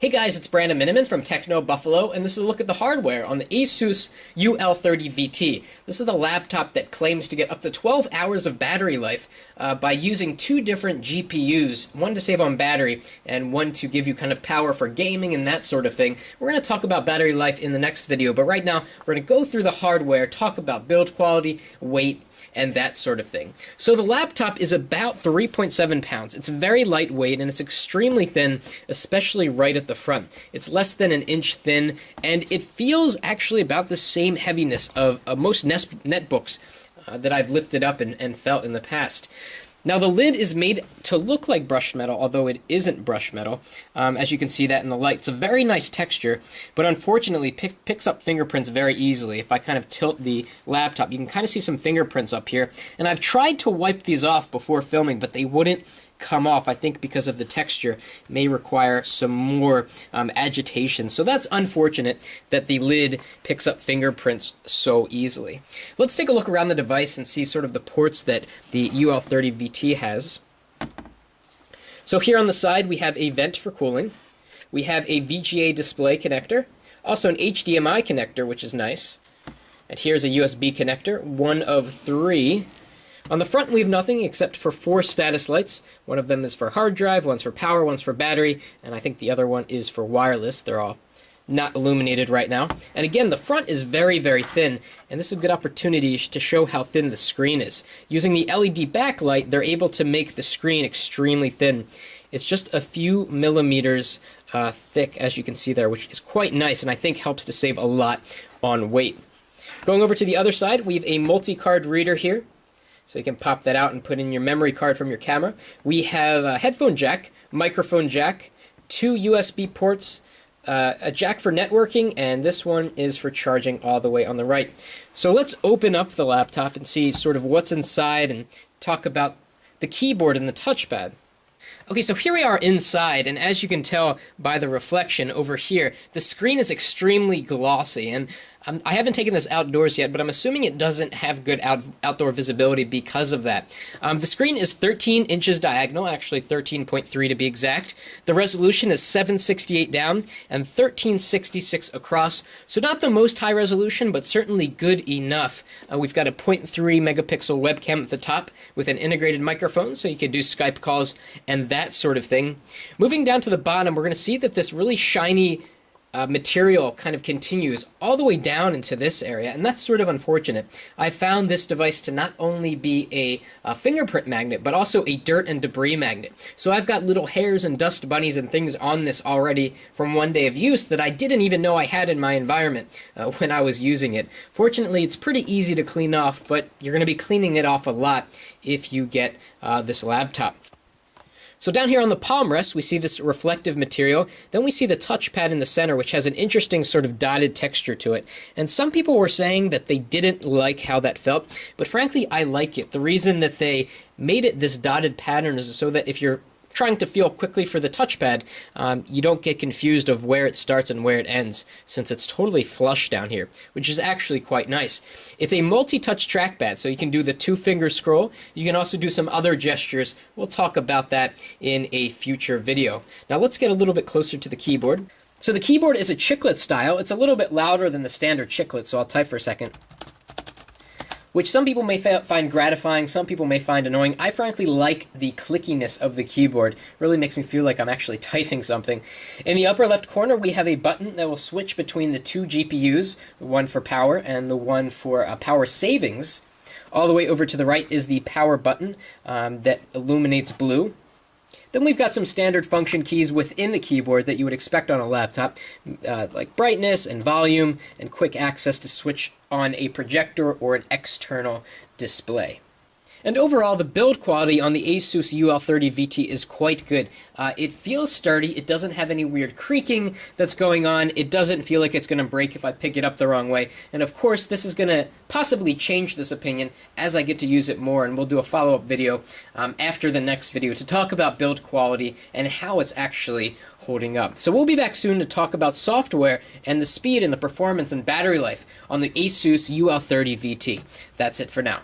Hey guys, it's Brandon Miniman from Techno Buffalo, and this is a look at the hardware on the Asus UL30VT. This is the laptop that claims to get up to 12 hours of battery life by using two different GPUs, one to save on battery and one to give you kind of power for gaming and that sort of thing. We're going to talk about battery life in the next video, but right now we're going to go through the hardware, talk about build quality, weight, and that sort of thing. So the laptop is about 3.7 pounds. It's very lightweight and it's extremely thin, especially right at the front. It's less than an inch thin, and it feels actually about the same heaviness of most netbooks that I've lifted up and felt in the past. Now the lid is made to look like brushed metal, although it isn't brushed metal. As you can see that in the light. It's a very nice texture, but unfortunately picks up fingerprints very easily. If I kind of tilt the laptop, you can kind of see some fingerprints up here. And I've tried to wipe these off before filming, but they wouldn't come off. I think because of the texture, it may require some more agitation. So that's unfortunate that the lid picks up fingerprints so easily. Let's take a look around the device and see sort of the ports that the UL30VT has. So here on the side we have a vent for cooling. We have a VGA display connector, also an HDMI connector, which is nice. And here's a USB connector, one of three. On the front we have nothing except for 4 status lights. One of them is for hard drive, one's for power, one's for battery, and I think the other one is for wireless. They're all not illuminated right now. And again, the front is very, very thin, and this is a good opportunity to show how thin the screen is. Using the LED backlight, they're able to make the screen extremely thin. It's just a few millimeters thick, as you can see there, which is quite nice, and I think helps to save a lot on weight. Going over to the other side, we have a multi-card reader here. So you can pop that out and put in your memory card from your camera. We have a headphone jack, microphone jack, 2 USB ports, a jack for networking, and this one is for charging all the way on the right. So let's open up the laptop and see sort of what's inside and talk about the keyboard and the touchpad. Okay, so here we are inside, and as you can tell by the reflection over here, the screen is extremely glossy, and I haven't taken this outdoors yet, but I'm assuming it doesn't have good outdoor visibility because of that. The screen is 13 inches diagonal, actually 13.3 to be exact. The resolution is 768 down and 1366 across, so not the most high resolution, but certainly good enough. We've got a 0.3 megapixel webcam at the top with an integrated microphone, so you can do Skype calls and that sort of thing. Moving down to the bottom, we're going to see that this really shiny material kind of continues all the way down into this area, and that's sort of unfortunate. I found this device to not only be a fingerprint magnet, but also a dirt and debris magnet. So I've got little hairs and dust bunnies and things on this already from one day of use that I didn't even know I had in my environment when I was using it. Fortunately, it's pretty easy to clean off, but you're going to be cleaning it off a lot if you get this laptop. So down here on the palm rest, we see this reflective material. Then we see the touchpad in the center, which has an interesting sort of dotted texture to it. And some people were saying that they didn't like how that felt, but frankly, I like it. The reason that they made it this dotted pattern is so that if you're trying to feel quickly for the touchpad, you don't get confused of where it starts and where it ends, since it's totally flush down here, which is actually quite nice. It's a multi-touch trackpad, so you can do the 2-finger scroll. You can also do some other gestures. We'll talk about that in a future video. Now let's get a little bit closer to the keyboard. So the keyboard is a chiclet style. It's a little bit louder than the standard chiclet, so I'll type for a second, which some people may find gratifying, some people may find annoying. I frankly like the clickiness of the keyboard. It really makes me feel like I'm actually typing something. In the upper left corner, we have a button that will switch between the 2 GPUs, the one for power and the one for power savings. All the way over to the right is the power button that illuminates blue. Then we've got some standard function keys within the keyboard that you would expect on a laptop, like brightness and volume and quick access to switch on a projector or an external display. And overall, the build quality on the Asus UL30VT is quite good. It feels sturdy. It doesn't have any weird creaking that's going on. It doesn't feel like it's going to break if I pick it up the wrong way. And of course, this is going to possibly change this opinion as I get to use it more, and we'll do a follow-up video after the next video to talk about build quality and how it's actually holding up. So we'll be back soon to talk about software and the speed and the performance and battery life on the Asus UL30VT. That's it for now.